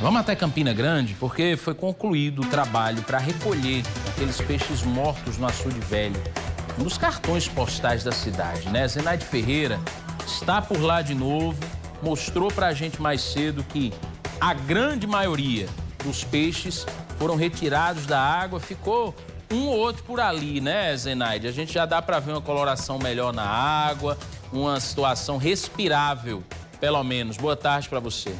Vamos até Campina Grande, porque foi concluído o trabalho para recolher aqueles peixes mortos no açude velho. Um dos cartões postais da cidade, né? Zenaide Ferreira está por lá de novo, mostrou para a gente mais cedo que a grande maioria dos peixes foram retirados da água, ficou um ou outro por ali, né, Zenaide? A gente já dá para ver uma coloração melhor na água, uma situação respirável, pelo menos. Boa tarde para você.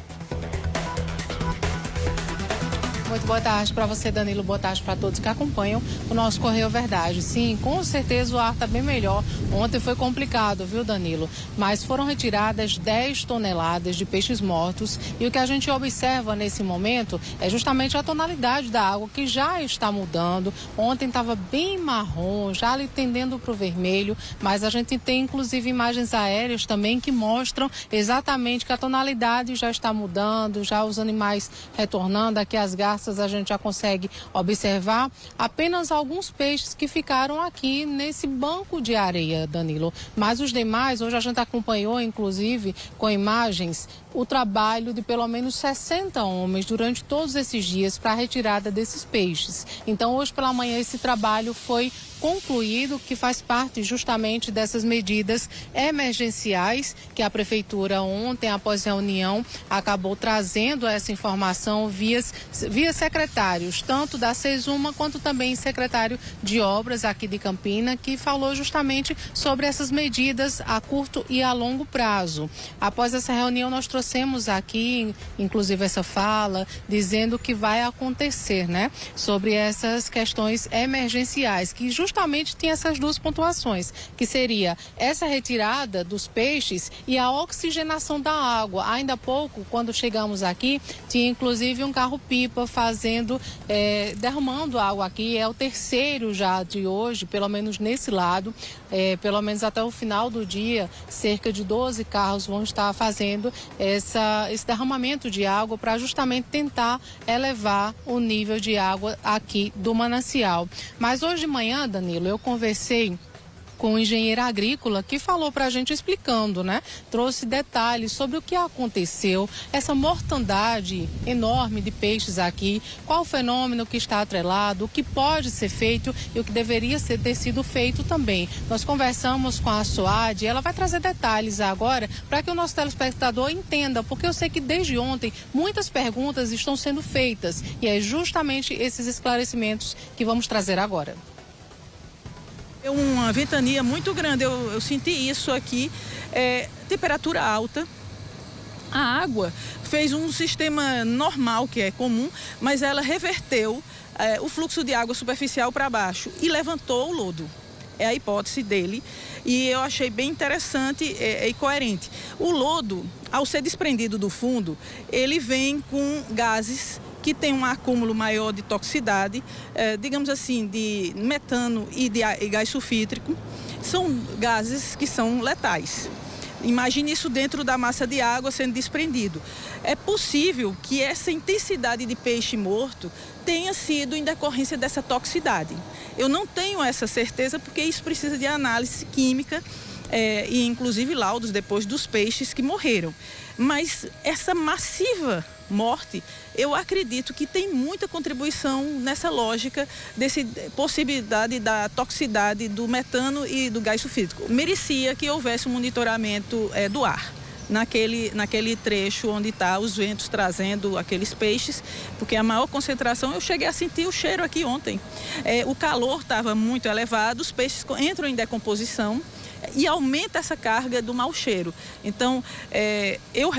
Muito boa tarde para você, Danilo. Boa tarde para todos que acompanham o nosso Correio Verdade. Sim, com certeza o ar está bem melhor. Ontem foi complicado, viu, Danilo? Mas foram retiradas 10 toneladas de peixes mortos e o que a gente observa nesse momento é justamente a tonalidade da água que já está mudando. Ontem estava bem marrom, já ali tendendo para o vermelho, mas a gente tem inclusive imagens aéreas também que mostram exatamente que a tonalidade já está mudando, já os animais retornando. Aqui as garças a gente já consegue observar apenas alguns peixes que ficaram aqui nesse banco de areia, Danilo. Mas os demais, hoje a gente acompanhou, inclusive, com imagens, o trabalho de pelo menos 60 homens durante todos esses dias para a retirada desses peixes. Então, hoje pela manhã, esse trabalho foi concluído, que faz parte justamente dessas medidas emergenciais que a Prefeitura ontem, após reunião, acabou trazendo essa informação via secretários, tanto da SESUMA quanto também secretário de Obras aqui de Campina, que falou justamente sobre essas medidas a curto e a longo prazo. Após essa reunião, nós trouxemos aqui, inclusive, essa fala, dizendo que vai acontecer, né, sobre essas questões emergenciais, que justamente tem essas duas pontuações, que seria essa retirada dos peixes e a oxigenação da água. Ainda há pouco, quando chegamos aqui, tinha inclusive um carro-pipa derramando água aqui. É o terceiro já de hoje, pelo menos nesse lado, pelo menos até o final do dia, cerca de 12 carros vão estar fazendo esse derramamento de água para justamente tentar elevar o nível de água aqui do manancial. Mas hoje de manhã, Danilo, eu conversei com um engenheiro agrícola que falou para a gente explicando, né? Trouxe detalhes sobre o que aconteceu, essa mortandade enorme de peixes aqui, qual o fenômeno que está atrelado, o que pode ser feito e o que deveria ter sido feito também. Nós conversamos com a SOAD e ela vai trazer detalhes agora para que o nosso telespectador entenda, porque eu sei que desde ontem muitas perguntas estão sendo feitas e é justamente esses esclarecimentos que vamos trazer agora. É uma ventania muito grande, eu senti isso aqui, temperatura alta. A água fez um sistema normal, que é comum, mas ela reverteu o fluxo de água superficial para baixo e levantou o lodo. É a hipótese dele e eu achei bem interessante e coerente. O lodo, ao ser desprendido do fundo, ele vem com gases que tem um acúmulo maior de toxicidade, digamos assim, de metano e gás sulfídrico. São gases que são letais. Imagine isso dentro da massa de água sendo desprendido. É possível que essa intensidade de peixe morto tenha sido em decorrência dessa toxicidade. Eu não tenho essa certeza porque isso precisa de análise química e inclusive laudos depois dos peixes que morreram. Mas essa massiva morte, eu acredito que tem muita contribuição nessa lógica dessa possibilidade da toxicidade do metano e do gás sulfídrico. Merecia que houvesse um monitoramento do ar naquele trecho onde está os ventos trazendo aqueles peixes, porque a maior concentração, eu cheguei a sentir o cheiro aqui ontem. O calor estava muito elevado, os peixes entram em decomposição e aumenta essa carga do mau cheiro. Então,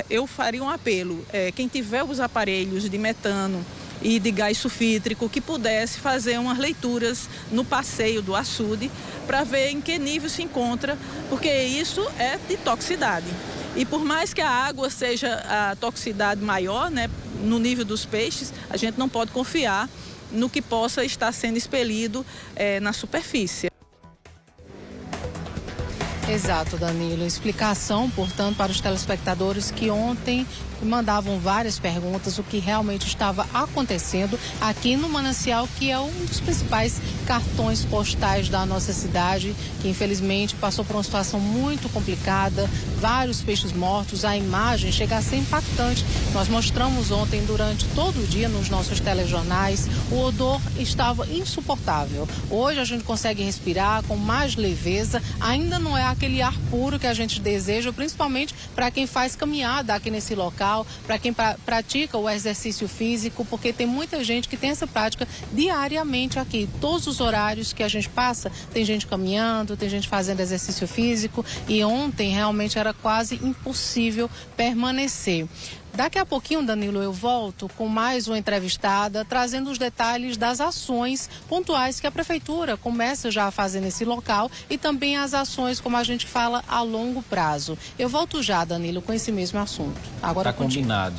eu faria um apelo, quem tiver os aparelhos de metano e de gás sulfídrico, que pudesse fazer umas leituras no passeio do açude para ver em que nível se encontra, porque isso é de toxicidade. E por mais que a água seja a toxicidade maior, né, no nível dos peixes, a gente não pode confiar no que possa estar sendo expelido na superfície. Exato, Danilo. Explicação, portanto, para os telespectadores que ontem mandavam várias perguntas, o que realmente estava acontecendo aqui no Manancial, que é um dos principais cartões postais da nossa cidade, que infelizmente passou por uma situação muito complicada, vários peixes mortos, a imagem chega a ser impactante. Nós mostramos ontem, durante todo o dia, nos nossos telejornais, o odor estava insuportável. Hoje a gente consegue respirar com mais leveza, ainda não é aquele ar puro que a gente deseja, principalmente para quem faz caminhada aqui nesse local, para quem pratica o exercício físico, porque tem muita gente que tem essa prática diariamente aqui. Todos os horários que a gente passa, tem gente caminhando, tem gente fazendo exercício físico, e ontem realmente era quase impossível permanecer. Daqui a pouquinho, Danilo, eu volto com mais uma entrevistada, trazendo os detalhes das ações pontuais que a Prefeitura começa já a fazer nesse local e também as ações, como a gente fala, a longo prazo. Eu volto já, Danilo, com esse mesmo assunto. Agora tá combinado.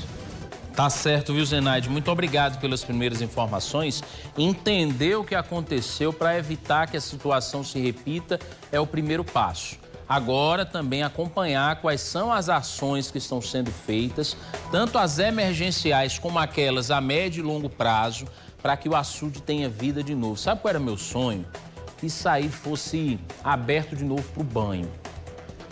Tá certo, viu, Zenaide? Muito obrigado pelas primeiras informações. Entender o que aconteceu para evitar que a situação se repita é o primeiro passo. Agora também acompanhar quais são as ações que estão sendo feitas, tanto as emergenciais como aquelas a médio e longo prazo, para que o açude tenha vida de novo. Sabe qual era meu sonho? Que isso aí fosse aberto de novo para o banho.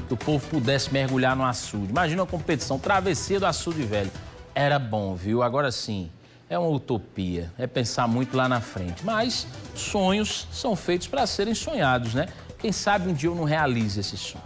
Que o povo pudesse mergulhar no açude. Imagina uma competição, travessia do açude velho. Era bom, viu? Agora sim, é uma utopia, é pensar muito lá na frente. Mas sonhos são feitos para serem sonhados, né? Quem sabe um dia eu não realize esse sonho.